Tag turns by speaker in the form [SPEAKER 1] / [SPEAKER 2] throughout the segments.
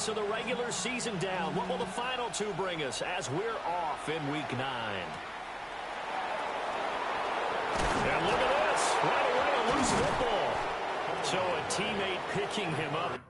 [SPEAKER 1] So the regular season down. What will the final two bring us as we're off in week 9? And look at this. Right away, a loose football. So a teammate picking him up.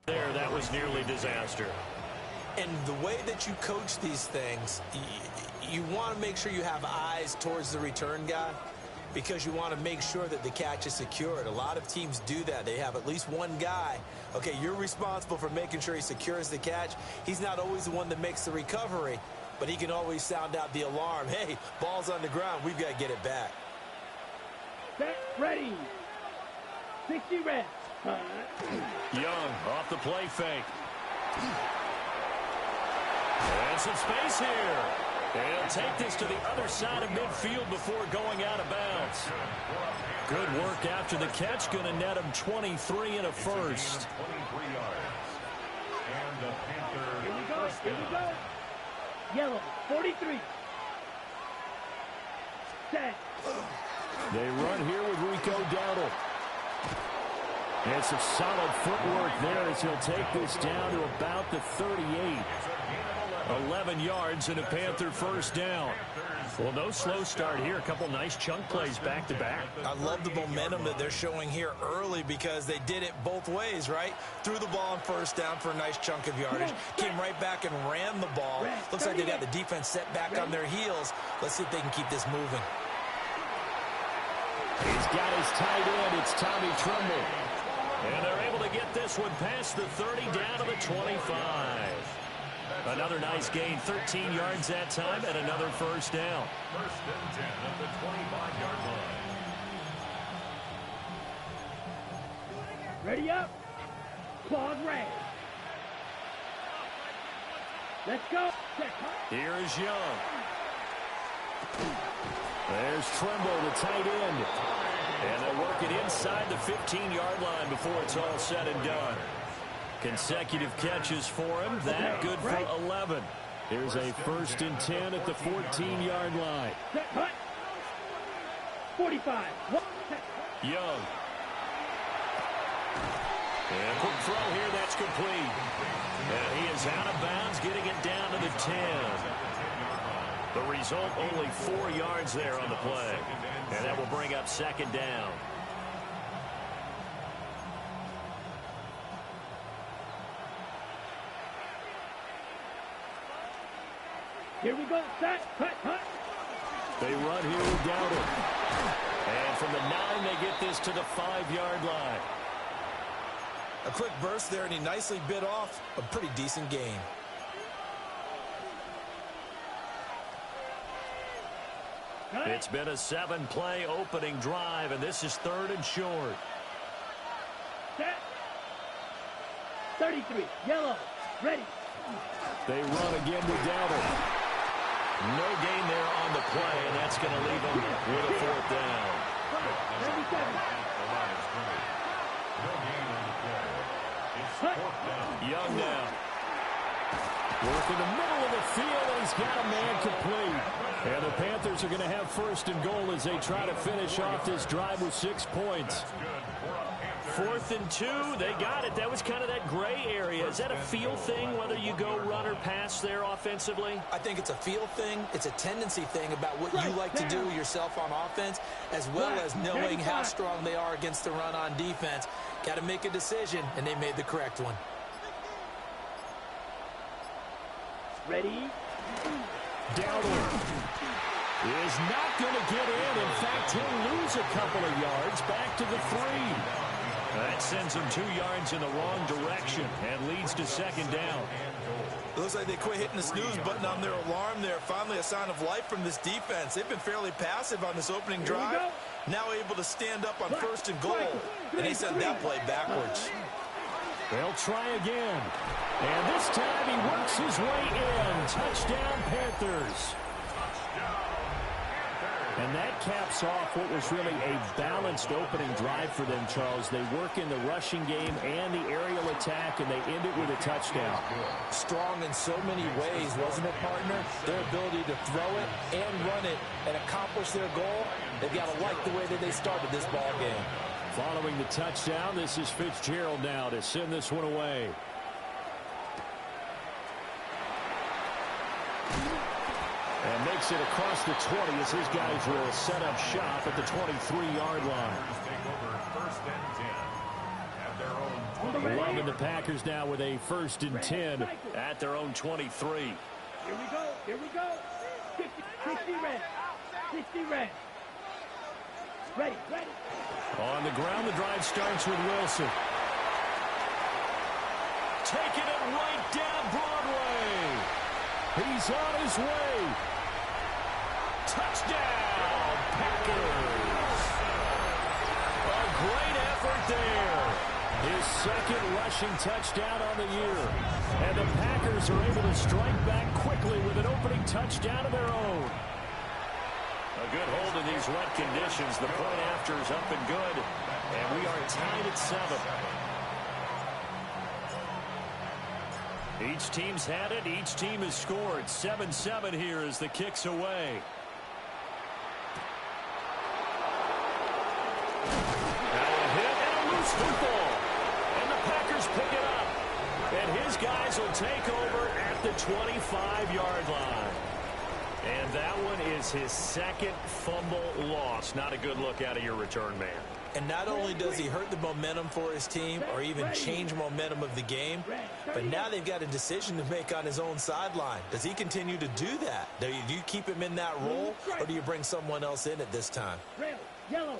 [SPEAKER 1] There, that was nearly disaster.
[SPEAKER 2] And the way that you coach these things, you want to make sure you have eyes towards the return guy because you want to make sure that the catch is secured. A lot of teams do that. They have at least one guy. Okay, you're responsible for making sure he secures the catch. He's not always the one that makes the recovery, but he can always sound out the alarm. Hey, ball's on the ground. We've got to get it back.
[SPEAKER 3] Set, ready. 60 reps.
[SPEAKER 1] Young off the play fake. And some space here. He'll take this to the other side of midfield before going out of bounds. Good work after the catch. Going to net him 23 and a first.
[SPEAKER 3] Here we go. Here we go. Yellow, 43. Set.
[SPEAKER 1] They run here with Rico Dowdle. And some solid footwork there as he'll take this down to about the 38. 11 yards and a Panther first down. Well, no slow start here. A couple nice chunk plays back-to-back.
[SPEAKER 2] I love the momentum that they're showing here early because they did it both ways, right? Threw the ball on first down for a nice chunk of yardage. Came right back and ran the ball. Looks like they got the defense set back on their heels. Let's see if they can keep this moving.
[SPEAKER 1] He's got his tight end. It's Tommy Tremble. And they're able to get this one past the 30 down to the 25. Another nice gain, 13 yards that time, and another first down.
[SPEAKER 4] First and 10 at the 25-yard line.
[SPEAKER 3] Ready up. Claws raised. Let's go.
[SPEAKER 1] Here is Young. There's Tremble, the tight end. And they'll work it inside the 15-yard line before it's all said and done. Consecutive catches for him. That good for 11. Here's a first and 10 at the 14-yard line.
[SPEAKER 3] 45.
[SPEAKER 1] Young. And quick throw here. That's complete. And he is out of bounds, getting it down to the 10. The result, only 4 yards there on the play. And that will bring up second down.
[SPEAKER 3] Here we go. Set. Cut.
[SPEAKER 1] They run here with Dowdle. And from the 9, they get this to the 5-yard line.
[SPEAKER 2] A quick burst there, and he nicely bit off a pretty decent gain.
[SPEAKER 1] It's been a 7-play opening drive, and this is 3rd and short.
[SPEAKER 3] Set. 33. Yellow. Ready.
[SPEAKER 1] They run again with Dowdle. No gain there on the play, and that's going to leave them with a 4th down.
[SPEAKER 3] 37.
[SPEAKER 1] Young now. Work in the middle of the field, and he's got a man complete. And the Panthers are going to have 1st and goal as they try to finish off this drive with 6 points. 4th and 2, they got it. That was kind of that gray area. Is that a feel thing, whether you go run or pass there offensively?
[SPEAKER 2] I think it's a feel thing. It's a tendency thing about what you like to do yourself on offense, as well as knowing how strong they are against the run on defense. Got to make a decision, and they made the correct one.
[SPEAKER 3] Ready.
[SPEAKER 1] Dowdle is not going to get in. In fact, he'll lose a couple of yards back to the 3. That sends them 2 yards in the wrong direction and leads to second down.
[SPEAKER 2] It looks like they quit hitting the snooze button on their alarm there. Finally a sign of life from this defense. They've been fairly passive on this opening drive. Now able to stand up on first and goal. And they sent that play backwards.
[SPEAKER 1] They'll try again. And this time he works his way in. Touchdown, Panthers. And that caps off what was really a balanced opening drive for them, Charles. They work in the rushing game and the aerial attack, and they end it with a touchdown.
[SPEAKER 2] Strong in so many ways, wasn't it, partner? Their ability to throw it and run it and accomplish their goal. They've got to like the way that they started this ball game.
[SPEAKER 1] Following the touchdown, this is Fitzgerald now to send this one away. And makes it across the 20 as his guys will set up shop at the 23-yard line. Welcome the Packers now with a 1st and 10 at their own 23.
[SPEAKER 3] Here we go. Here we go. 60 red. 60 red. Ready.
[SPEAKER 1] On the ground, the drive starts with Wilson. Taking it right down Broadway. He's on his way. Touchdown, Packers. A great effort there. His second rushing touchdown on the year. And the Packers are able to strike back quickly with an opening touchdown of their own. A good hold in these wet conditions. The point after is up and good. And we are tied at 7. Each team's had it. Each team has scored. 7-7 here as the kick's away. Now a hit and a loose football. And the Packers pick it up. And his guys will take over at the 25-yard line. And that one is his second fumble loss. Not a good look out of your return man.
[SPEAKER 2] And not only does he hurt the momentum for his team or even change momentum of the game, but now they've got a decision to make on his own sideline. Does he continue to do that? Do you keep him in that role, or do you bring someone else in at this time?
[SPEAKER 3] Yellow.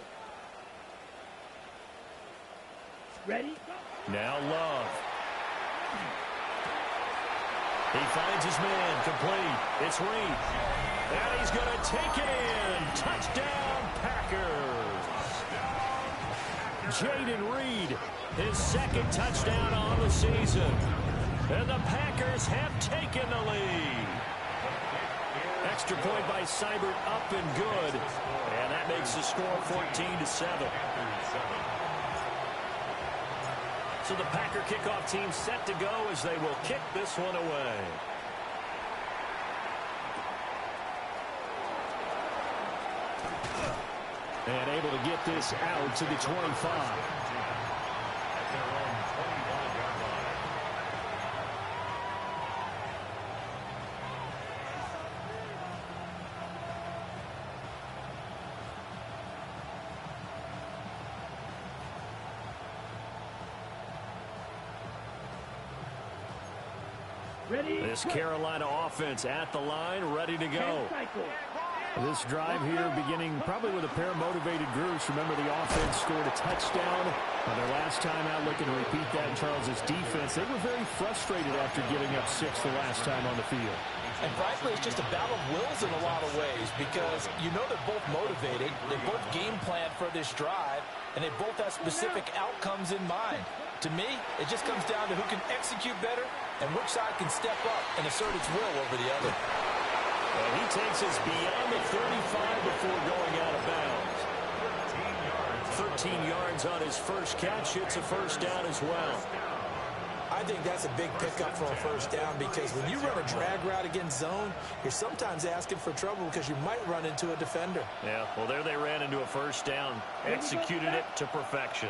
[SPEAKER 3] Ready?
[SPEAKER 1] Now Love. He finds his man complete. It's Reed. And he's going to take it in. Touchdown, Packers. Jaden Reed, his second touchdown on the season. And the Packers have taken the lead. Extra point by Seibert up and good. And that makes the score 14-7. So the Packer kickoff team set to go as they will kick this one away. And able to get this out to the 25.
[SPEAKER 3] Ready?
[SPEAKER 1] This Carolina offense at the line, ready to go. This drive here beginning probably with a pair of motivated groups. Remember, the offense scored a touchdown on their last time out. Looking to repeat that in Charles's defense. They were very frustrated after giving up 6 the last time on the field.
[SPEAKER 2] And frankly, it's just a battle of wills in a lot of ways because you know they're both motivated. They both game plan for this drive, and they both have specific outcomes in mind. To me, it just comes down to who can execute better and which side can step up and assert its will over the other.
[SPEAKER 1] And he takes us beyond the 35 before going out of bounds. 13 yards on his first catch. It's a first down as well.
[SPEAKER 2] I think that's a big pickup for a first down because when you run a drag route against zone, you're sometimes asking for trouble because you might run into a defender.
[SPEAKER 1] Yeah, well, there they ran into a first down. Executed it to perfection.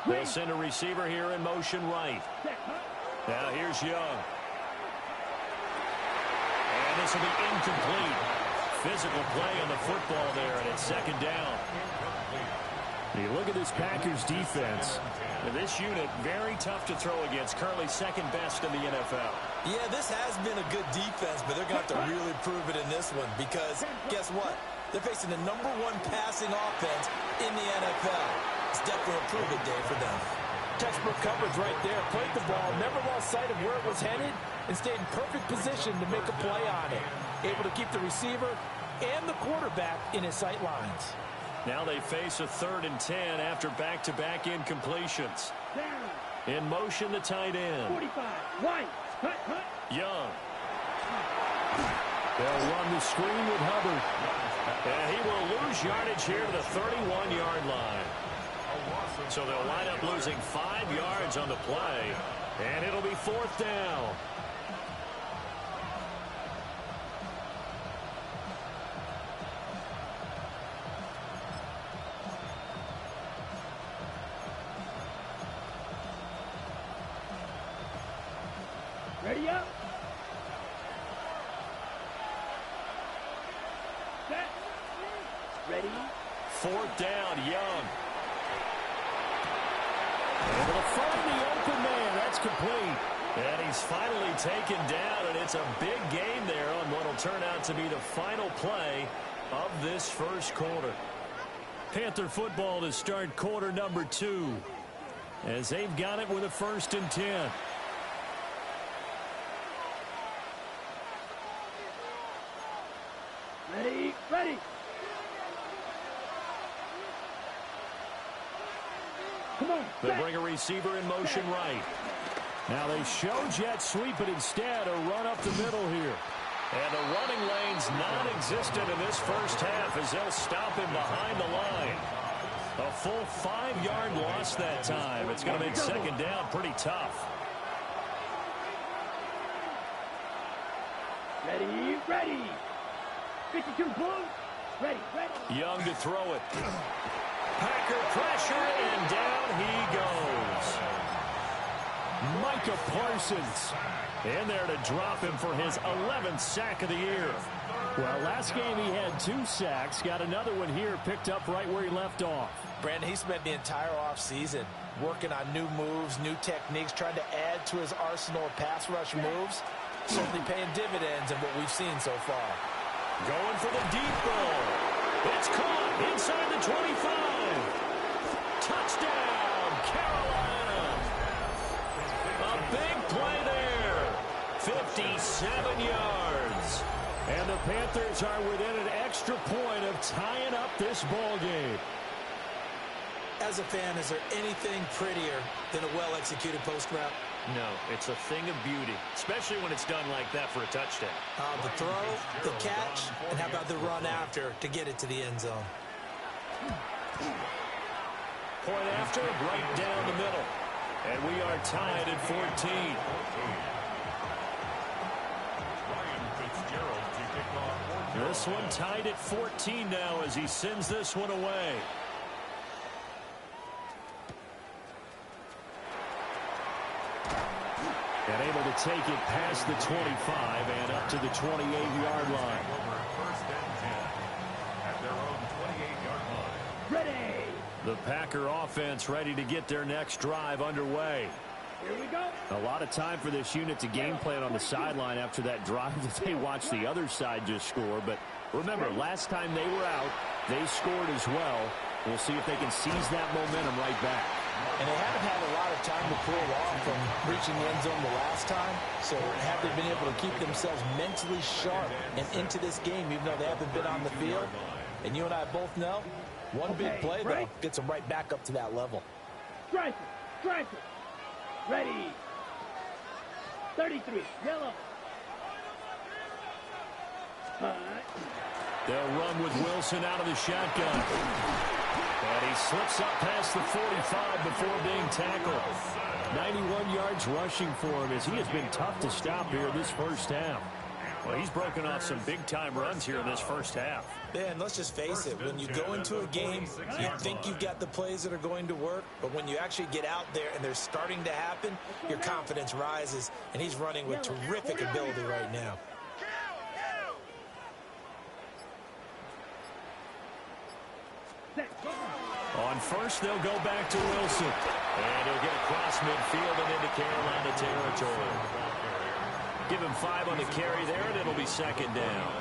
[SPEAKER 1] They'll send a receiver here in motion right. Now here's Young. And this will be incomplete. Physical play on the football there, and it's second down. You look at this Packers defense. This unit, very tough to throw against. Currently second best in the NFL.
[SPEAKER 2] Yeah, this has been a good defense, but they're going to have to really prove it in this one because guess what? They're facing the #1 passing offense in the NFL. It's definitely a pretty good day for them.
[SPEAKER 5] Textbook coverage right there. Played the ball, never lost sight of where it was headed, and stayed in perfect position to make a play on it. Able to keep the receiver and the quarterback in his sight lines.
[SPEAKER 1] Now they face a 3rd and 10 after back-to-back incompletions. In motion, the tight end.
[SPEAKER 3] 45. White. Hut, hut.
[SPEAKER 1] Young. They'll run the screen with Hubbard. And he will lose yardage here to the 31-yard line. So they'll wind up losing 5 yards on the play. And it'll be 4th down.
[SPEAKER 3] Ready up. Set. Ready.
[SPEAKER 1] 4th down, Young. Able to find the open man. That's complete. And he's finally taken down, and it's a big gain there on what will turn out to be the final play of this first quarter. Panther football to start quarter number 2, as they've got it with a 1st and 10.
[SPEAKER 3] Ready. Ready. Come on.
[SPEAKER 1] They'll bring a receiver in motion right. Now they show jet sweep, but instead a run up the middle here. And the running lane's non-existent in this first half as they'll stop him behind the line. A full 5-yard loss that time. It's going to make 2nd down pretty tough.
[SPEAKER 3] Ready. Ready. 52 Bulls. Ready. Ready.
[SPEAKER 1] Young to throw it. Packer pressure, and down he goes. Micah Parsons in there to drop him for his 11th sack of the year. Well, last game he had 2 sacks. Got another one here, picked up right where he left off.
[SPEAKER 5] Brandon, he spent the entire offseason working on new moves, new techniques, trying to add to his arsenal of pass rush moves. Certainly paying dividends in what we've seen so far.
[SPEAKER 1] Going for the deep ball. It's caught inside the 25. Touchdown, Carolina. A big play there. 57 yards. And the Panthers are within an extra point of tying up this ball game.
[SPEAKER 2] As a fan, is there anything prettier than a well-executed post route?
[SPEAKER 1] No, it's a thing of beauty, especially when it's done like that for a touchdown.
[SPEAKER 2] The throw, the catch, and how about the run after to get it to the end zone?
[SPEAKER 1] Point after, right down the middle. And we are tied at 14. This one tied at 14 now as he sends this one away. And able to take it past the 25 and up to the 28-yard line.
[SPEAKER 3] Ready.
[SPEAKER 1] The Packer offense ready to get their next drive underway.
[SPEAKER 3] Here we go.
[SPEAKER 1] A lot of time for this unit to game plan on the sideline after that drive that they watched the other side just score. But remember, last time they were out, they scored as well. We'll see if they can seize that momentum right back.
[SPEAKER 5] And they haven't had a lot of time to pull off from reaching the end zone the last time. So have they been able to keep themselves mentally sharp and into this game, even though they haven't been on the field? And you and I both know, one big play, though, gets them right back up to that level.
[SPEAKER 3] Strike it. Strike it. Ready. 33. Yellow.
[SPEAKER 1] They'll run with Wilson out of the shotgun. And he slips up past the 45 before being tackled. 91 yards rushing for him as he has been tough to stop here this first half. Well, he's broken off some big-time runs here in this first half.
[SPEAKER 2] Man, let's just face it. When you go into a game, you think you've got the plays that are going to work, but when you actually get out there and they're starting to happen, your confidence rises, and he's running with terrific ability right now.
[SPEAKER 1] On first, they'll go back to Wilson. And he'll get across midfield and into Carolina territory. Give him 5 on the carry there, and it'll be 2nd down.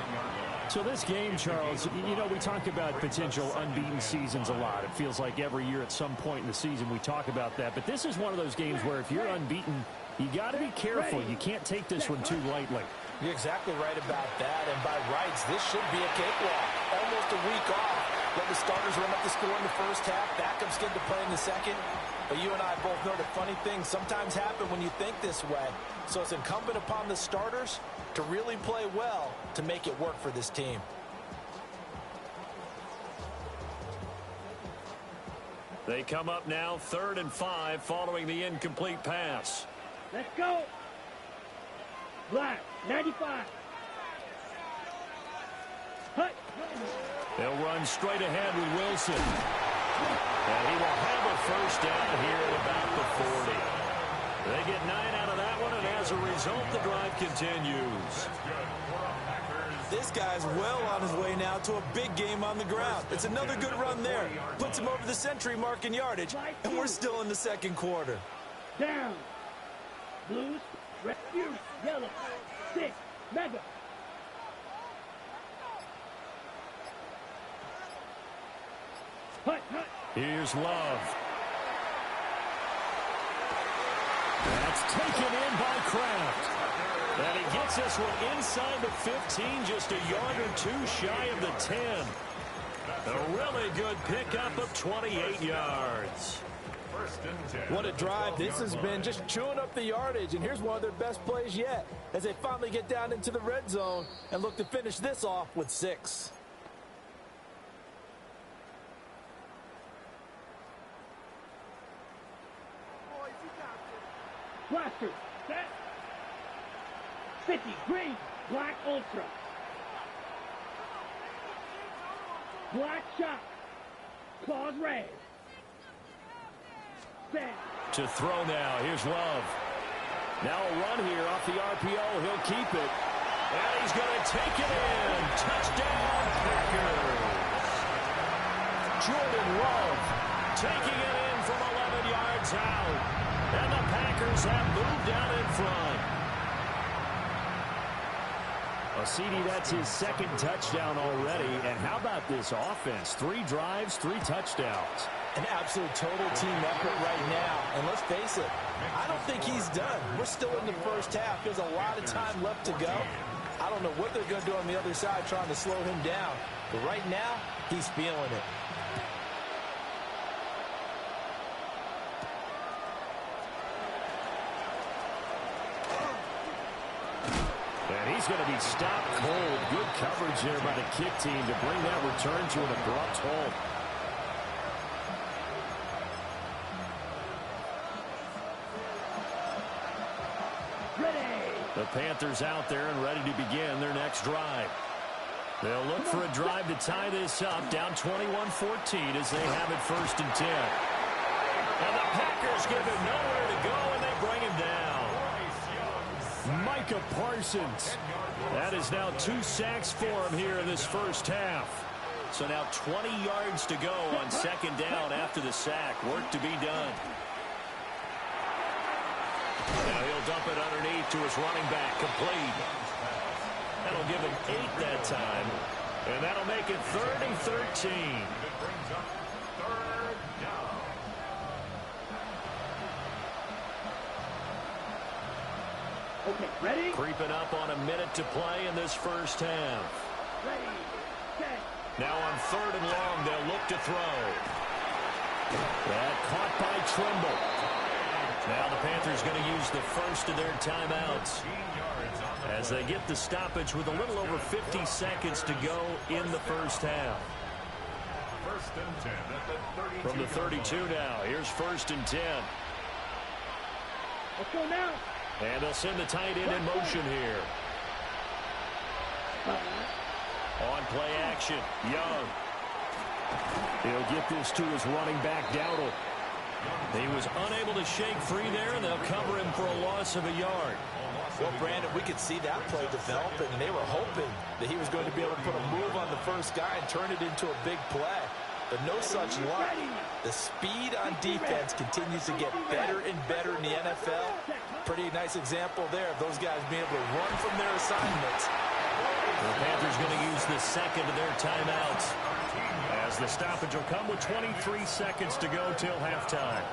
[SPEAKER 1] So this game, Charles, you know, we talk about potential unbeaten seasons a lot. It feels like every year at some point in the season we talk about that. But this is one of those games where if you're unbeaten, you got to be careful. You can't take this one too lightly.
[SPEAKER 5] You're exactly right about that. And by rights, this should be a cakewalk. Almost a week off. Let the starters run up the score in the first half. Backups get to play in the second. But you and I both know that funny things sometimes happen when you think this way. So it's incumbent upon the starters to really play well to make it work for this team.
[SPEAKER 1] They come up now 3rd and 5 following the incomplete pass.
[SPEAKER 3] Let's go. Black, 95. Hut.
[SPEAKER 1] They'll run straight ahead with Wilson. And he will have a first down here at about the 40. They get 9 out of that one, and as a result, the drive continues.
[SPEAKER 2] This guy's well on his way now to a big game on the ground. It's another good run there. Puts him over the century mark in yardage, and we're still in the second quarter.
[SPEAKER 3] Down. Blues, red, yellow, 6, mega. Hut, hut.
[SPEAKER 1] Here's Love. That's taken in by Kraft. And he gets this one inside the 15, just a yard or two shy of the 10. A really good pickup of 28 yards.
[SPEAKER 5] What a drive this has been, just chewing up the yardage. And here's one of their best plays yet as they finally get down into the red zone and look to finish this off with 6.
[SPEAKER 3] Blaster, set. 50, green, black ultra. Black shot. Claws red. Set.
[SPEAKER 1] To throw now. Here's Love. Now a run here off the RPO. He'll keep it. And he's going to take it in. Touchdown, Packers. Jordan Love taking it in from 11 yards out. And the Packers have moved out in front. CD, that's his second touchdown already. And how about this offense? 3 drives, 3 touchdowns.
[SPEAKER 5] An absolute total team effort right now. And let's face it, I don't think he's done. We're still in the first half. There's a lot of time left to go. I don't know what they're going to do on the other side trying to slow him down. But right now, he's feeling it.
[SPEAKER 1] And he's going to be stopped cold. Good coverage there by the kick team to bring that return to an abrupt halt. The Panthers out there and ready to begin their next drive. They'll look for a drive to tie this up, down 21-14 as they have it 1st and 10. And the Packers give him nowhere to go, and they bring him down. Micah Parsons. That is now 2 sacks for him here in this first half. So now 20 yards to go on 2nd down after the sack. Work to be done. Now he'll dump it underneath to his running back, complete. That'll give him 8 that time. And that'll make it 3rd and 13.
[SPEAKER 3] Okay, ready?
[SPEAKER 1] Creeping up on a minute to play in this first half.
[SPEAKER 3] Ready, set.
[SPEAKER 1] Now on 3rd and long, they'll look to throw. That caught by Trimble. Now the Panthers going to use the first of their timeouts as they get the stoppage with a little over 50 seconds to go in the first half.
[SPEAKER 4] 1st and 10 at the 32.
[SPEAKER 1] From the 32 now, here's 1st and 10.
[SPEAKER 3] Let's go now.
[SPEAKER 1] And they'll send the tight end in motion here. On play action, Young. He'll get this to his running back, Dowdle. He was unable to shake free there, and they'll cover him for a loss of a yard.
[SPEAKER 5] Well, Brandon, we could see that play developing, and they were hoping that he was going to be able to put a move on the first guy and turn it into a big play. But no such luck. The speed on defense continues to get better and better in the NFL. Pretty nice example there of those guys being able to run from their assignments
[SPEAKER 1] The Panthers going to use the second of their timeouts, as the stoppage will come with 23 seconds to go till halftime.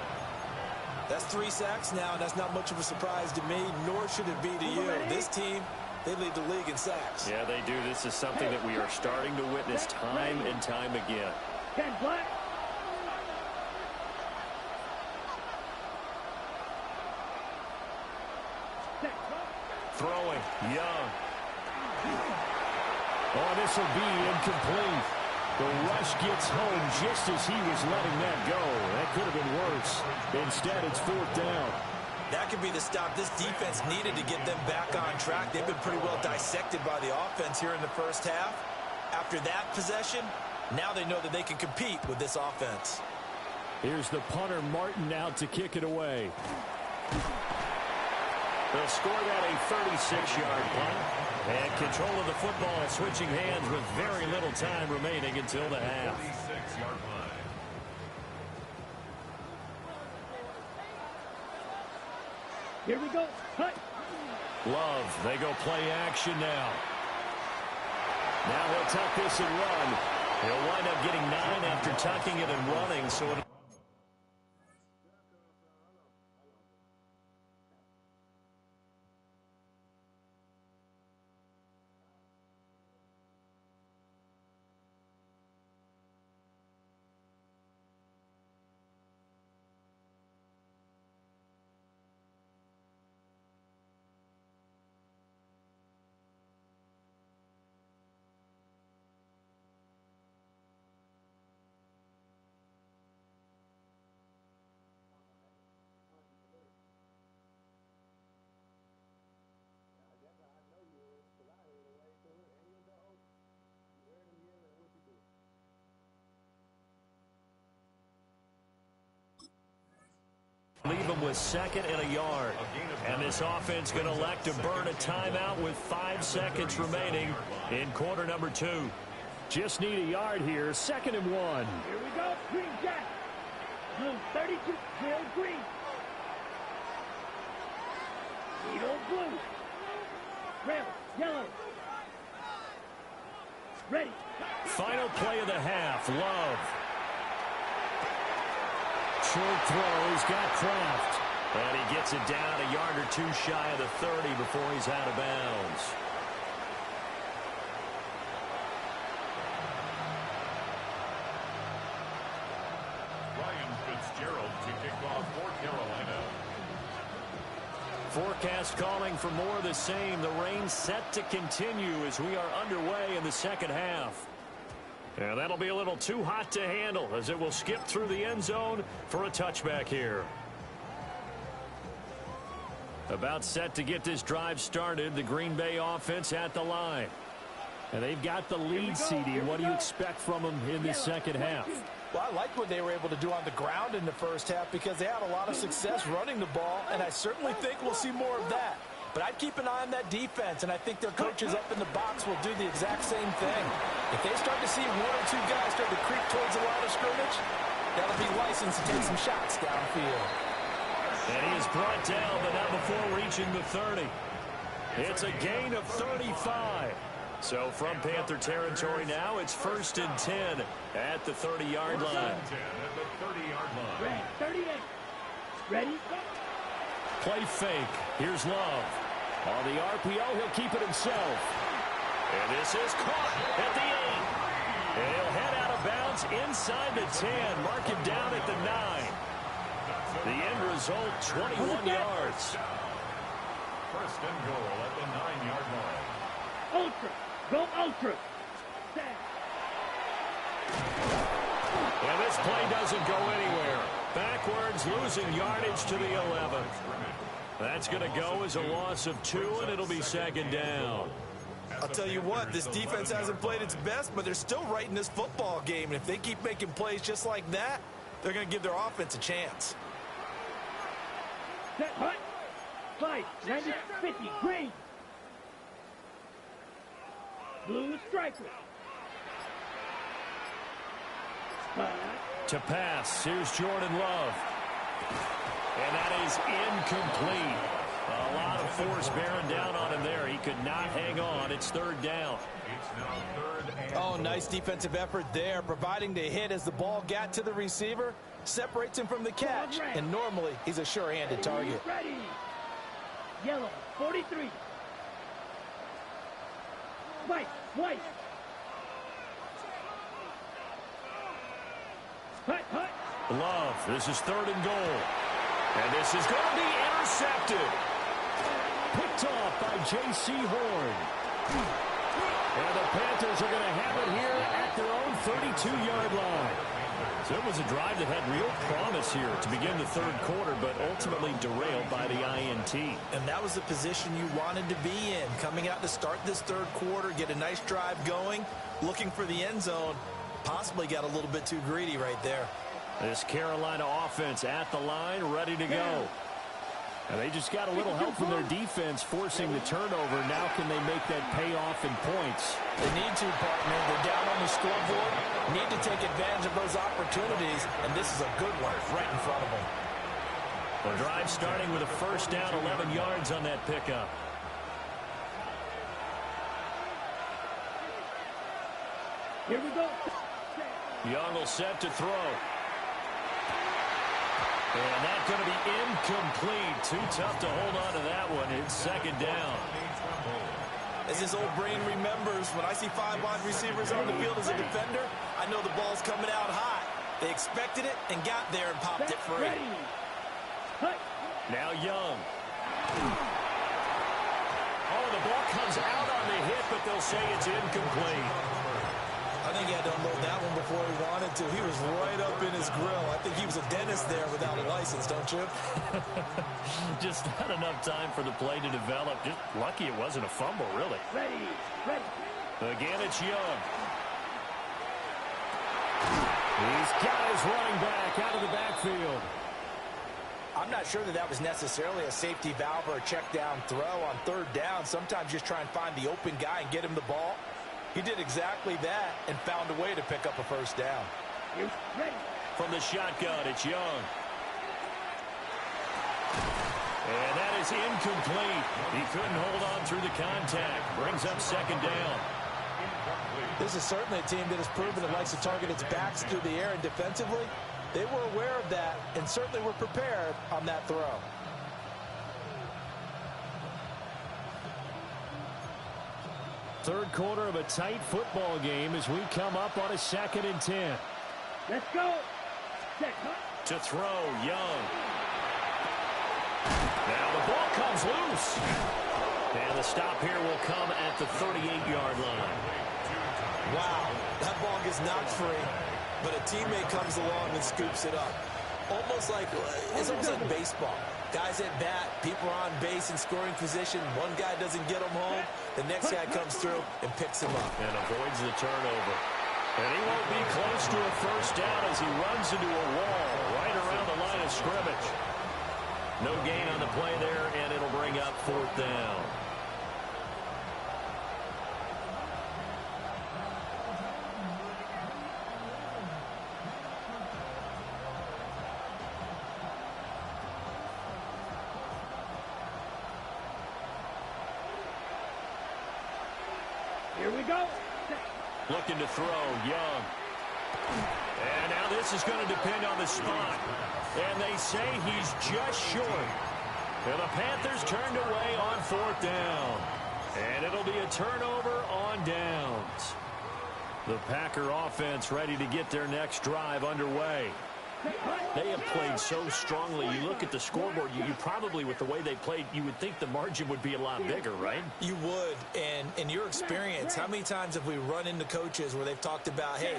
[SPEAKER 2] That's 3 sacks now, and that's not much of a surprise to me, nor should it be to you. This team, they lead the league in sacks.
[SPEAKER 1] Yeah, they do. This is something that we are starting to witness time and time again.
[SPEAKER 3] 10 black.
[SPEAKER 1] Throwing, Young. Oh, this will be incomplete. The rush gets home just as he was letting that go. That could have been worse. Instead, it's 4th down.
[SPEAKER 2] That could be the stop this defense needed to get them back on track. They've been pretty well dissected by the offense here in the first half. After that possession, now they know that they can compete with this offense.
[SPEAKER 1] Here's the punter, Martin, out to kick it away. They'll score that a 36-yard punt. And control of the football switching hands with very little time remaining until the half.
[SPEAKER 4] 36-yard line.
[SPEAKER 3] Here we go. Cut.
[SPEAKER 1] Love, they go play action now. Now he'll tuck this and run. He'll wind up getting 9 after tucking it and running, so it'll... Leave them with 2nd and a yard. And this offense going to elect to burn a timeout with 5 seconds remaining in quarter number 2. Just need a yard here. 2nd and 1.
[SPEAKER 3] Here we go. Green Jack. Blue 32. Clear green. Needle blue. Red. Yellow. Ready.
[SPEAKER 1] Final play of the half. Love. Short throw. He's got Kraft. And he gets it down a yard or 2 shy of the 30 before he's out of bounds.
[SPEAKER 4] Ryan Fitzgerald to kick off for Carolina.
[SPEAKER 1] Forecast calling for more of the same. The rain set to continue as we are underway in the second half. And that'll be a little too hot to handle as it will skip through the end zone for a touchback here. About set to get this drive started, the Green Bay offense at the line. And they've got the lead, CD. What do you expect from them in the second half?
[SPEAKER 5] Well, I like what they were able to do on the ground in the first half because they had a lot of success running the ball, and I certainly think we'll see more of that. But I'd keep an eye on that defense, and I think their coaches up in the box will do the exact same thing. If they start to see 1 or 2 guys start to creep towards the line of scrimmage, that'll be licensed to take some shots downfield.
[SPEAKER 1] And he is brought down, but not before reaching the 30. It's a gain of 35. So from Panther territory now, it's 1st and 10 at the 30-yard line.
[SPEAKER 4] 10 at the 30-yard line.
[SPEAKER 3] Red 38. Ready.
[SPEAKER 1] Play fake. Here's Love. On the RPO, he'll keep it himself. And this is caught at the 8. And he'll head out of bounds inside the 10. Mark him down at the 9. The end result, 21 yards.
[SPEAKER 4] 1st and goal at the 9-yard line.
[SPEAKER 3] Ultra. Go ultra. Set.
[SPEAKER 1] And this play doesn't go anywhere. Backwards, losing yardage to the 11. That's going to go as a loss of 2, and it'll be 2nd down.
[SPEAKER 2] I'll tell you what, this defense hasn't played its best, but they're still right in this football game. And if they keep making plays just like that, they're going to give their offense a chance.
[SPEAKER 3] Set. Hut. Fight. 90. 50. Green. Blue striker.
[SPEAKER 1] To pass, here's Jordan Love. And that is incomplete. A lot of force bearing down on him there. He he could not hang on. It's third down.
[SPEAKER 4] It's now third and
[SPEAKER 5] Oh, nice defensive effort there, providing the hit as the ball got to the receiver, separates him from the catch, and normally he's a sure-handed target.
[SPEAKER 3] Ready. Yellow, 43. White. Hut.
[SPEAKER 1] Love, this is third and goal. And this is going to be intercepted. Picked off by J.C. Horn. And the Panthers are going to have it here at their own 32-yard line. So it was a drive that had real promise here to begin the third quarter, but ultimately derailed by the INT.
[SPEAKER 2] And that was the position you wanted to be in. Coming out to start this third quarter, get a nice drive going, looking for the end zone. Possibly got a little bit too greedy right there.
[SPEAKER 1] This Carolina offense at the line, ready to go. And they just got a little help from their defense forcing the turnover. Now can they make that pay off in points?
[SPEAKER 5] They need to, partner. They're down on the scoreboard. Need to take advantage of those opportunities, and this is a good one right in front of them.
[SPEAKER 1] The drive starting with a first down, 11 yards on that pickup.
[SPEAKER 3] Here we go.
[SPEAKER 1] Young will set to throw. And that's going to be incomplete. Too tough to hold on to that one. It's second down.
[SPEAKER 2] As his old brain remembers, when I see 5 wide receivers on the field as a defender, I know the ball's coming out hot. They expected it and got there and popped it free.
[SPEAKER 1] Now Young. Oh, the ball comes out on the hit, but they'll say it's incomplete.
[SPEAKER 2] I think he had to unload that one before he wanted to. He was right up in his grill. I think he was a dentist there without a license, don't you?
[SPEAKER 1] Just not enough time for the play to develop. Just lucky it wasn't a fumble, really.
[SPEAKER 3] Ready.
[SPEAKER 1] Again, it's Young. He's got his running back out of the backfield.
[SPEAKER 5] I'm not sure that was necessarily a safety valve or a check down throw on third down. Sometimes just try and find the open guy and get him the ball. He did exactly that and found a way to pick up a first down.
[SPEAKER 1] From the shotgun, it's Young. And that is incomplete. He couldn't hold on through the contact. Brings up second down.
[SPEAKER 5] This is certainly a team that has proven it likes to target its backs through the air, and defensively, they were aware of that and certainly were prepared on that throw.
[SPEAKER 1] Third quarter of a tight football game as we come up on a 2nd and 10.
[SPEAKER 3] Let's go.
[SPEAKER 1] To throw, Young. Now the ball comes loose. And the stop here will come at the 38-yard line.
[SPEAKER 2] Wow, that ball gets knocked free, but a teammate comes along and scoops it up. It's almost like baseball. Guys at bat, people are on base in scoring position. One guy doesn't get them home. The next guy comes through and picks him up.
[SPEAKER 1] And avoids the turnover. And he won't be close to a first down as he runs into a wall right around the line of scrimmage. No gain on the play there, and it'll bring up 4th down.
[SPEAKER 3] Here we go.
[SPEAKER 1] Looking to throw, Young. And now this is going to depend on the spot. And they say he's just short. And the Panthers turned away on 4th down. And it'll be a turnover on downs. The Packer offense ready to get their next drive underway. They have played so strongly. You look at the scoreboard, you probably, with the way they played, you would think the margin would be a lot bigger, right?
[SPEAKER 2] You would. And in your experience, how many times have we run into coaches where they've talked about, hey,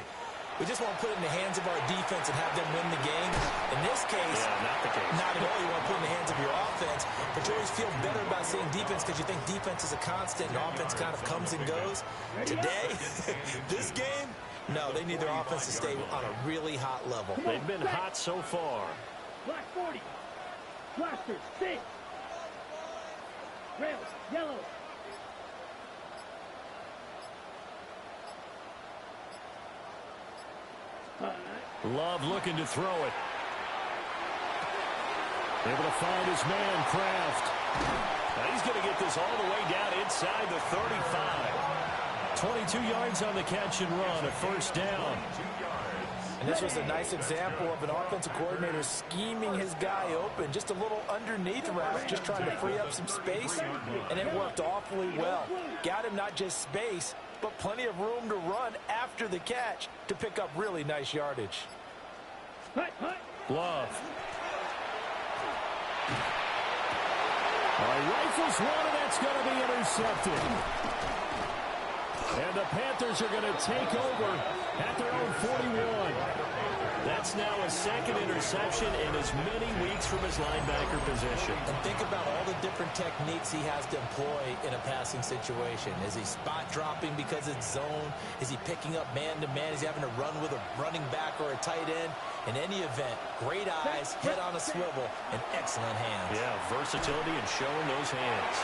[SPEAKER 2] we just want to put it in the hands of our defense and have them win the game? In this case,
[SPEAKER 1] not the case.
[SPEAKER 2] Not at all. You want to put it in the hands of your offense, but you always feel better about saying defense because you think defense is a constant and offense kind of comes and goes. Today, this game, no, they need their offense to stay on a really hot level.
[SPEAKER 1] They've been hot so far.
[SPEAKER 3] Black 40. Blasters, 6. Rails, yellow.
[SPEAKER 1] Love looking to throw it. Able to find his man, Kraft. Now he's going to get this all the way down inside the 35. 22 yards on the catch and run, a first down.
[SPEAKER 5] And this was a nice example of an offensive coordinator scheming his guy open. Just a little underneath route, just trying to free up some space, and it worked awfully well. Got him not just space, but plenty of room to run after the catch to pick up really nice yardage.
[SPEAKER 1] Love. All right, rifles one, and that's going to be intercepted. And the Panthers are going to take over at their own 41. That's now a second interception in as many weeks from his linebacker position.
[SPEAKER 2] And think about all the different techniques he has to employ in a passing situation. Is he spot dropping because it's zone? Is he picking up man-to-man? Is he having to run with a running back or a tight end? In any event, great eyes, head on a swivel, and excellent hands.
[SPEAKER 1] Yeah, versatility and showing those hands.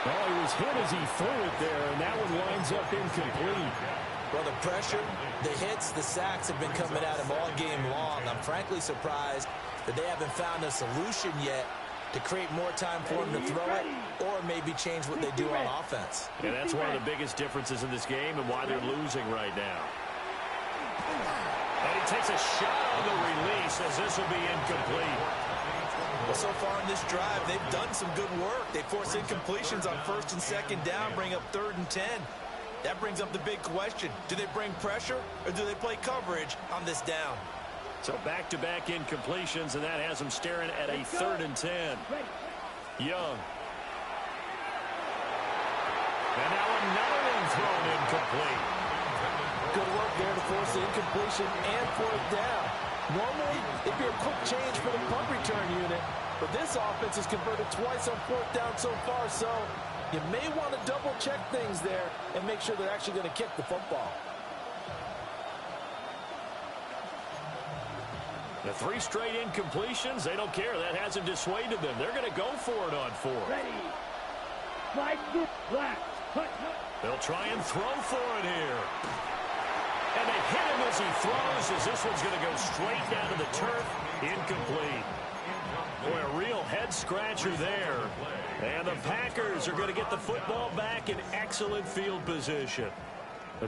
[SPEAKER 1] Well, he was hit as he threw it there, and that one winds up incomplete.
[SPEAKER 2] Well, the pressure, the hits, the sacks have been coming at him all game long. I'm frankly surprised that they haven't found a solution yet to create more time for him to throw it or maybe change what they do on offense.
[SPEAKER 1] And that's one of the biggest differences in this game and why they're losing right now. And he takes a shot on the release as this will be incomplete.
[SPEAKER 2] Well, so far in this drive, they've done some good work. They force incompletions on first and second down, bring up 3rd and 10. That brings up the big question. Do they bring pressure or do they play coverage on this down?
[SPEAKER 1] So back-to-back incompletions, and that has them staring at a 3rd and 10. Young. And now another one thrown incomplete.
[SPEAKER 5] Good work there to force the incompletion and 4th down. Normally, it'd be a quick change for the punt return unit, but this offense has converted twice on 4th down so far, so you may want to double-check things there and make sure they're actually going to kick the football.
[SPEAKER 1] The 3 straight incompletions, they don't care. That hasn't dissuaded them. They're going to go for it on 4.
[SPEAKER 3] Ready. Slide through. Black.
[SPEAKER 1] They'll try and throw for it here. And they hit him as he throws, as this one's going to go straight down to the turf. Incomplete. Boy, a real head-scratcher there. And the Packers are going to get the football back in excellent field position.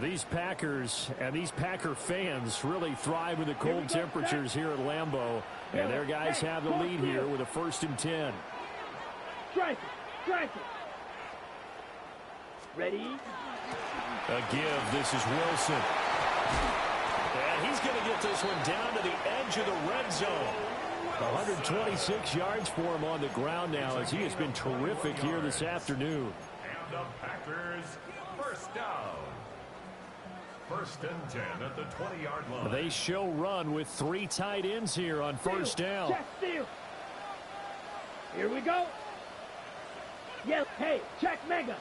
[SPEAKER 1] These Packers and these Packer fans really thrive in the cold temperatures here at Lambeau. And their guys have the lead here with a 1st and 10.
[SPEAKER 3] Strike it. Strike it. Ready?
[SPEAKER 1] A give. This is Wilson. And he's going to get this one down to the edge of the red zone. 126 yards for him on the ground now, as he has been terrific here this afternoon.
[SPEAKER 4] And the Packers, first down. 1st and 10 at the 20-yard line.
[SPEAKER 1] They show run with 3 tight ends here on 1st down.
[SPEAKER 3] Check steal. Here we go. Yes. Hey, check mega.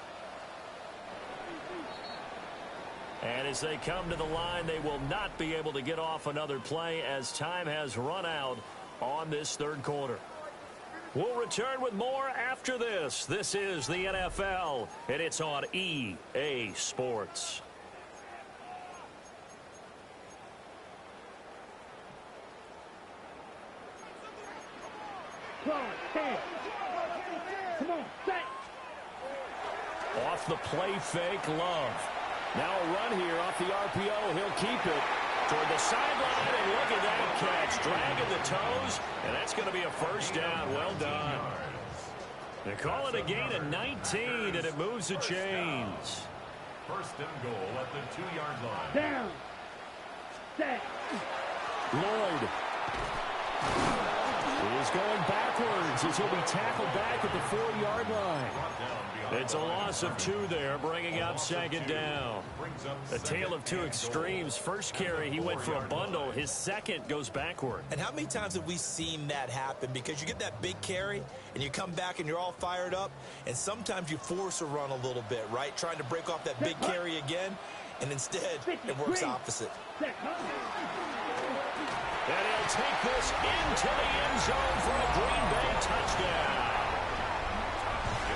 [SPEAKER 1] And as they come to the line, they will not be able to get off another play as time has run out on this 3rd quarter. We'll return with more after this. This is the NFL, and it's on EA Sports.
[SPEAKER 3] Come on, set.
[SPEAKER 1] Off the play fake, Love. Now a run here off the RPO. He'll keep it toward the sideline, and look at that catch. Dragging the toes, and that's going to be a 1st down. Well done. They call it a gain of 19, and it moves the chains.
[SPEAKER 4] 1st and goal at the 2-yard line.
[SPEAKER 3] Down. Set.
[SPEAKER 1] Lloyd is going backwards as he'll be tackled back at the 4-yard line. It's a loss of 2 there, bringing up 2nd down. A tale of 2 extremes. First carry, he went for a bundle. His second goes backward.
[SPEAKER 2] And how many times have we seen that happen? Because you get that big carry, and you come back and you're all fired up, and sometimes you force a run a little bit, right? Trying to break off that big carry again, and instead it works opposite.
[SPEAKER 1] And he'll take this into the end zone for a Green Bay touchdown.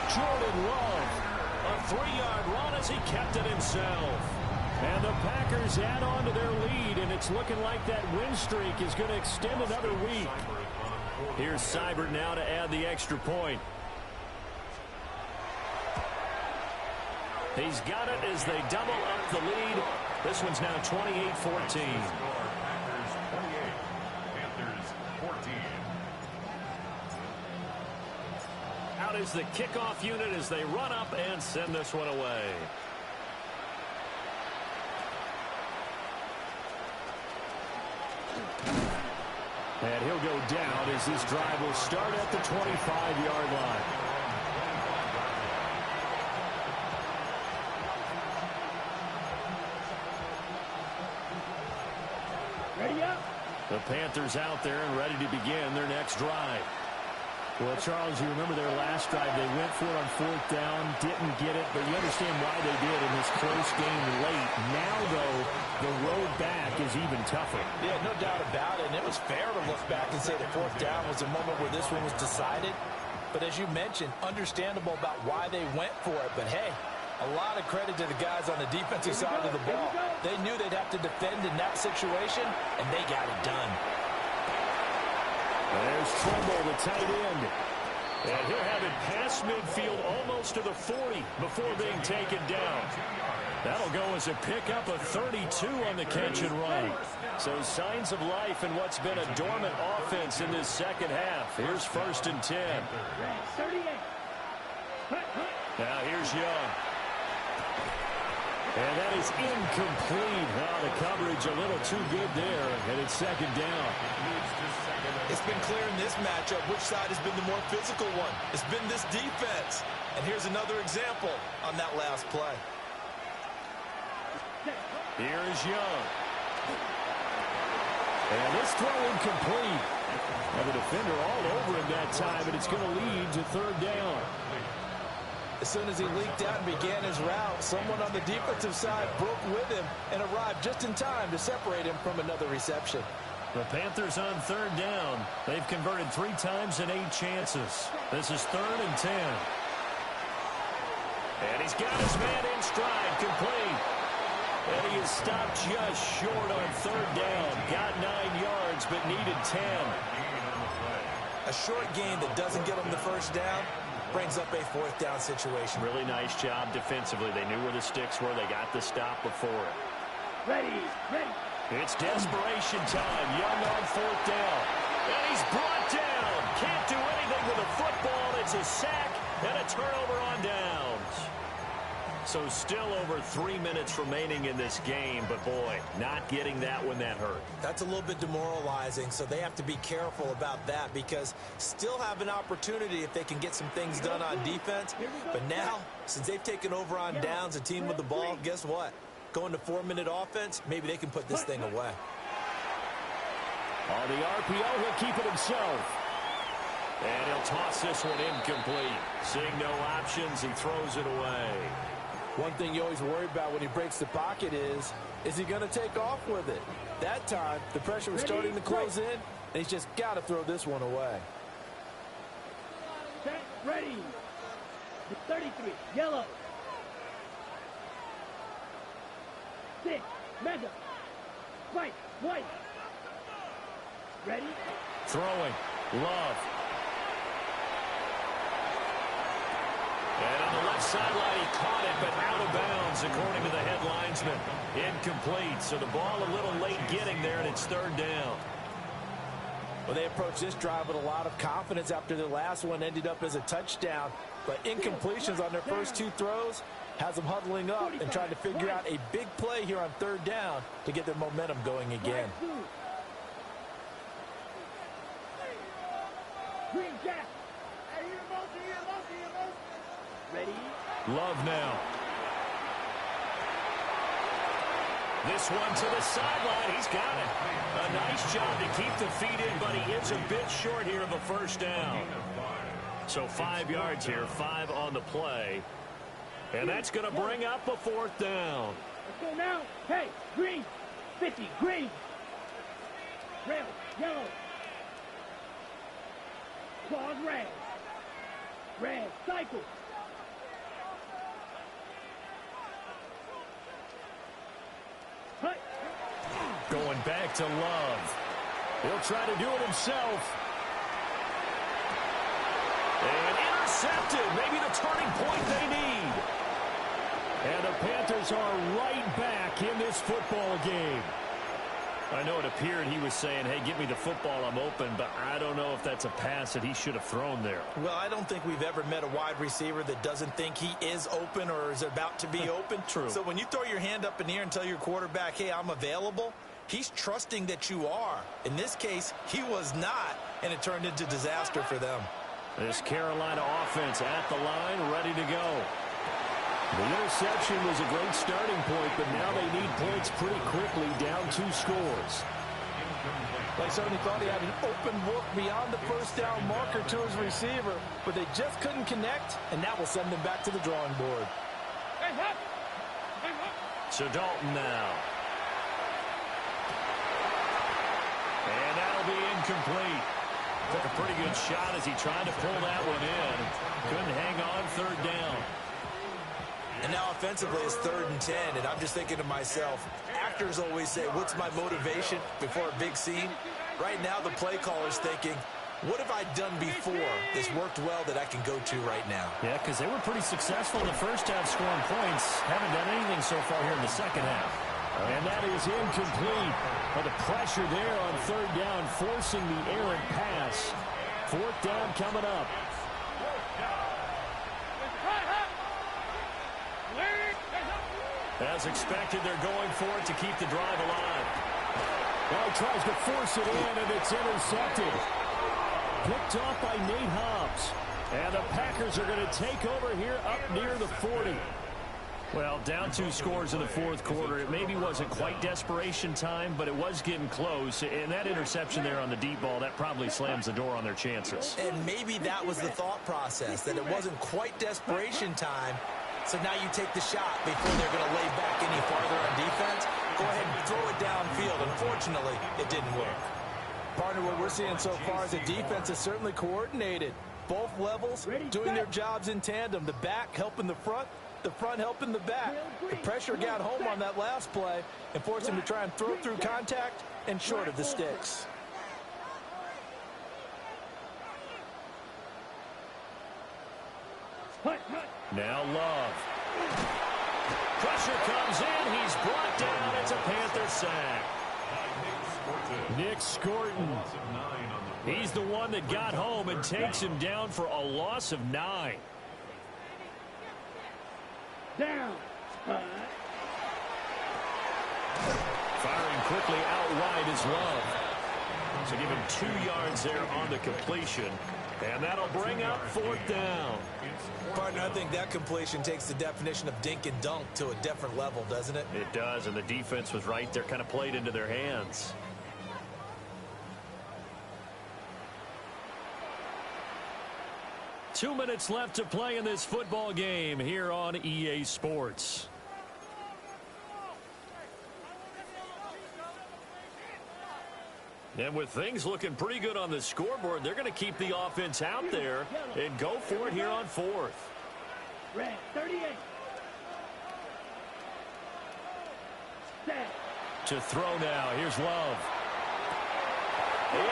[SPEAKER 1] Jordan Love, a 3-yard run as he kept it himself. And the Packers add on to their lead, and it's looking like that win streak is going to extend another week. Here's Seibert now to add the extra point. He's got it as they double up the lead. This one's now 28-14.
[SPEAKER 4] Panthers 28, Panthers 14.
[SPEAKER 1] Out is the kickoff unit as they run up and send this one away. And he'll go down as this drive will start at the 25-yard line.
[SPEAKER 3] Ready up.
[SPEAKER 1] The Panthers out there and ready to begin their next drive. Well, Charles, you remember their last drive. They went for it on 4th down, didn't get it, but you understand why they did in this close game late. Now, though, the road back is even tougher.
[SPEAKER 5] Yeah, no doubt about it. And it was fair to look back and say the 4th down was the moment where this one was decided. But as you mentioned, understandable about why they went for it. But, hey, a lot of credit to the guys on the defensive side of the ball. They knew they'd have to defend in that situation, and they got it done.
[SPEAKER 1] There's Trumbull, the tight end. And he'll have it past midfield almost to the 40 before being taken down. That'll go as a pickup of 32 on the catch and run. So signs of life in what's been a dormant offense in this second half. Here's 1st and 10.
[SPEAKER 3] 38.
[SPEAKER 1] Now here's Young. And that is incomplete. Oh, the coverage a little too good there. And it's 2nd down.
[SPEAKER 2] It's been clear in this matchup which side has been the more physical one. It's been this defense. And here's another example on that last play.
[SPEAKER 1] Here is Young. And this throw incomplete. And the defender all over him that time, and it's going to lead to 3rd down.
[SPEAKER 5] As soon as he leaked out and began his route, someone on the defensive side broke with him and arrived just in time to separate him from another reception.
[SPEAKER 1] The Panthers on 3rd down. They've converted 3 times in 8 chances. This is 3rd and 10. And he's got his man in stride, complete. And he is stopped just short on 3rd down. Got 9 yards, but needed 10.
[SPEAKER 2] A short gain that doesn't get him the 1st down brings up a 4th down situation.
[SPEAKER 1] Really nice job defensively. They knew where the sticks were. They got the stop before it.
[SPEAKER 3] Ready.
[SPEAKER 1] It's desperation time. Young on 4th down. And he's brought down. Can't do anything with a football. It's a sack and a turnover on downs. So still over 3 minutes remaining in this game. But, boy, not getting that one that hurt.
[SPEAKER 2] That's a little bit demoralizing, so they have to be careful about that because still have an opportunity if they can get some things done on defense. But now, since they've taken over on downs, a team with the ball, guess what? Going to 4-minute offense, maybe they can put this thing away.
[SPEAKER 1] On the RPO, he'll keep it himself. And he'll toss this one incomplete. Seeing no options, he throws it away.
[SPEAKER 5] One thing you always worry about when he breaks the pocket is he going to take off with it? That time, the pressure was starting to close in, and he's just got to throw this one away.
[SPEAKER 3] Set. Ready. 33. Yellow. 6. Mega. White. Ready.
[SPEAKER 1] Throwing. Love. And on the left sideline, he caught it, but out of bounds, according to the head linesman. Incomplete, so the ball a little late getting there, and it's 3rd down.
[SPEAKER 5] Well, they approached this drive with a lot of confidence after their last one ended up as a touchdown. But incompletions on their first 2 throws has them huddling up and trying to figure out a big play here on 3rd down to get their momentum going again.
[SPEAKER 3] Green Jack. Ready.
[SPEAKER 1] Love now. This one to the sideline. He's got it. A nice job to keep the feet in, but he is a bit short here of a 1st down. So 5 yards here, 5 on the play. And that's going to bring up a 4th down.
[SPEAKER 3] Let's go now. Hey, green. 50. Green. Red. Yellow. Claws red. Red. Cycle.
[SPEAKER 1] Going back to Love. He'll try to do it himself. And intercepted. Maybe the turning point they need. Panthers are right back in this football game. I know it appeared he was saying, hey, give me the football, I'm open, but I don't know if that's a pass that he should have thrown there.
[SPEAKER 5] Well, I don't think we've ever met a wide receiver that doesn't think he is open or is about to be open.
[SPEAKER 1] True.
[SPEAKER 5] So when you throw your hand up in the air and tell your quarterback, hey, I'm available, he's trusting that you are. In this case, he was not, and it turned into disaster for them.
[SPEAKER 1] This Carolina offense at the line, ready to go. The interception was a great starting point, but now they need points pretty quickly, down 2 scores.
[SPEAKER 5] They certainly thought he had an open look beyond the first down marker to his receiver, but they just couldn't connect, and that will send them back to the drawing board.
[SPEAKER 1] So Dalton now. And that'll be incomplete. Took a pretty good shot as he tried to pull that one in. Couldn't hang on 3rd down.
[SPEAKER 2] And now offensively it's 3rd and 10, and I'm just thinking to myself, actors always say, what's my motivation before a big scene? Right now the play caller's thinking, what have I done before this worked well that I can go to right now?
[SPEAKER 1] Yeah, because they were pretty successful in the first half scoring points. Haven't done anything so far here in the second half. And that is incomplete. But the pressure there on 3rd down, forcing the errant pass. 4th down coming up. As expected, they're going for it to keep the drive alive. Well, he tries to force it in, and it's intercepted. Picked off by Nate Hobbs. And the Packers are going to take over here up near the 40. Well, down 2 scores in the 4th quarter. It maybe wasn't quite desperation time, but it was getting close. And that interception there on the deep ball, that probably slams the door on their chances.
[SPEAKER 2] And maybe that was the thought process, that it wasn't quite desperation time. So now you take the shot before they're going to lay back any farther on defense. Go ahead and throw it downfield. Unfortunately, it didn't work.
[SPEAKER 5] Partner, what we're seeing so far is the defense is certainly coordinated. Both levels doing their jobs in tandem. The back helping the front helping the back. The pressure got home on that last play and forced him to try and throw through contact and short of the sticks.
[SPEAKER 1] Now Love. Pressure comes in. He's brought down. It's a Panther sack. Nick Scorton. He's the one that got home and takes him down for a loss of 9.
[SPEAKER 3] Down.
[SPEAKER 1] Firing quickly out wide is Love. So give him 2 yards there on the completion. And that'll bring up 4th down.
[SPEAKER 2] Partner, I think that completion takes the definition of dink and dunk to a different level, doesn't it?
[SPEAKER 1] It does, and the defense was right there, kind of played into their hands. Two minutes left to play in this football game here on EA Sports. And with things looking pretty good on the scoreboard, they're going to keep the offense out there and go for it here on 4th.
[SPEAKER 3] Red, 38. Set.
[SPEAKER 1] To throw now. Here's Love.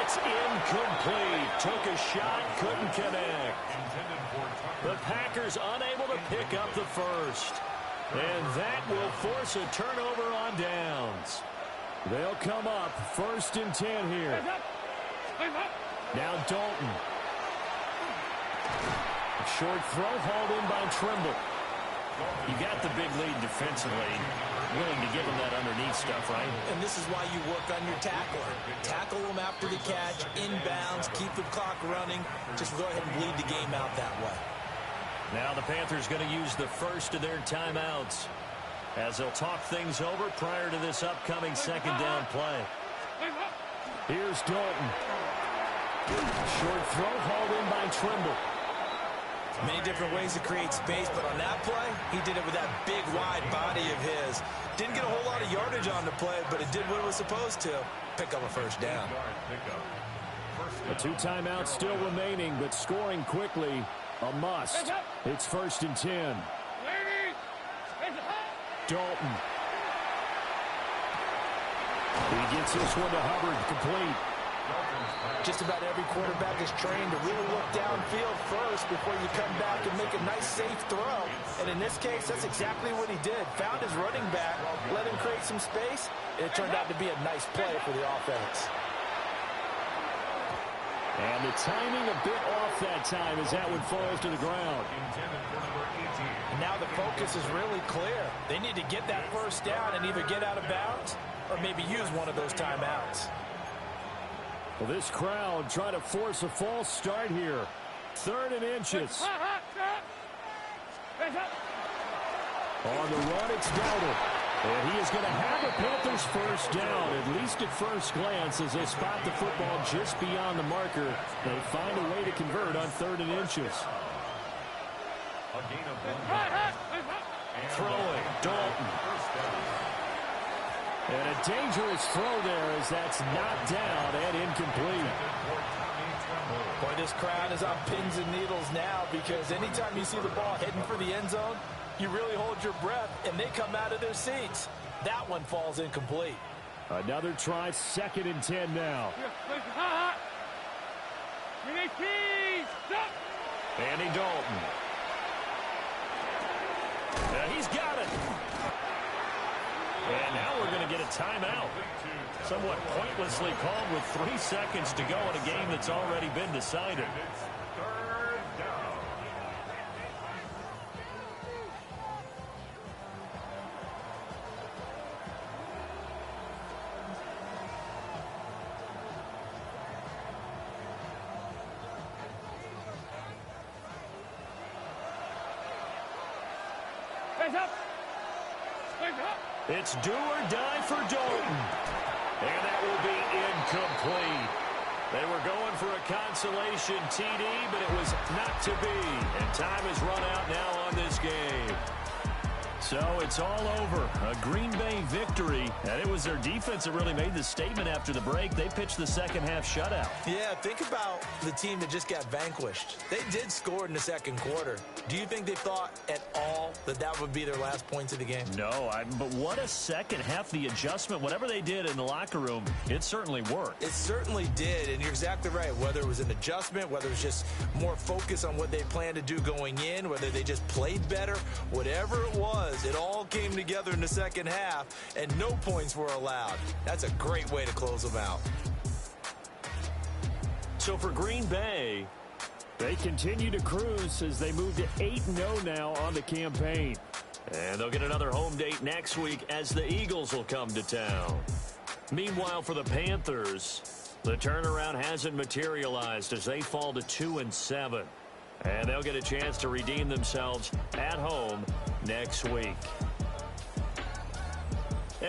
[SPEAKER 1] It's incomplete. Took a shot, couldn't connect. The Packers unable to pick up the first. And that will force a turnover on downs. They'll come up 1st and 10 here. Now Dalton. Short throw hauled in by Trimble. You got the big lead defensively. Willing to give him that underneath stuff, right?
[SPEAKER 2] And this is why you work on your tackler. Tackle them after the catch, inbounds, keep the clock running. Just go ahead and bleed the game out that way.
[SPEAKER 1] Now the Panthers going to use the first of their timeouts as they'll talk things over prior to this upcoming 2nd down play. Here's Dalton. Short throw hauled in by Trimble.
[SPEAKER 2] Many different ways to create space, but on that play, he did it with that big, wide body of his. Didn't get a whole lot of yardage on the play, but it did what it was supposed to. Pick up a 1st down.
[SPEAKER 1] The 2 timeouts still remaining, but scoring quickly, a must. It's 1st and 10. Dalton. He gets this one to Hubbard, complete.
[SPEAKER 5] Just about every quarterback is trained to really look downfield first before you come back and make a nice, safe throw. And in this case, that's exactly what he did. Found his running back, let him create some space, and it turned out to be a nice play for the offense.
[SPEAKER 1] And the timing a bit off that time as that one falls to the ground.
[SPEAKER 5] And now the focus is really clear. They need to get that first down and either get out of bounds or maybe use one of those timeouts.
[SPEAKER 1] Well, this crowd trying to force a false start here. 3rd and inches. On the run, it's Dowdle. And he is going to have a Panthers first down, at least at first glance, as they spot the football just beyond the marker. They find a way to convert on 3rd and inches. Throwing, Dalton. And a dangerous throw there as that's knocked down and incomplete.
[SPEAKER 5] Boy, this crowd is on pins and needles now because anytime you see the ball heading for the end zone, you really hold your breath, and they come out of their seats. That one falls incomplete.
[SPEAKER 1] Another try, 2nd and 10 now. Andy Dalton. He's got it. And now we're going to get a timeout. Somewhat pointlessly called with 3 seconds to go in a game that's already been decided. It's do or die for Dalton. And that will be incomplete. They were going for a consolation TD, but it was not to be. And time has run out now on this game. So it's all over. A Green Bay victory. And it was their defense that really made the statement after the break. They pitched the second half shutout.
[SPEAKER 2] Yeah, think about the team that just got vanquished. They did score in the second quarter. Do you think they thought at all that that would be their last points of the game?
[SPEAKER 1] No, but what a second half. The adjustment, whatever they did in the locker room, it certainly worked.
[SPEAKER 2] It certainly did, and you're exactly right. Whether it was an adjustment, whether it was just more focus on what they planned to do going in, whether they just played better, whatever it was, it all came together in the second half, and no points were allowed. That's a great way to close them out.
[SPEAKER 1] So for Green Bay, they continue to cruise as they move to 8-0 now on the campaign. And they'll get another home date next week as the Eagles will come to town. Meanwhile, for the Panthers, the turnaround hasn't materialized as they fall to 2-7. And they'll get a chance to redeem themselves at home next week.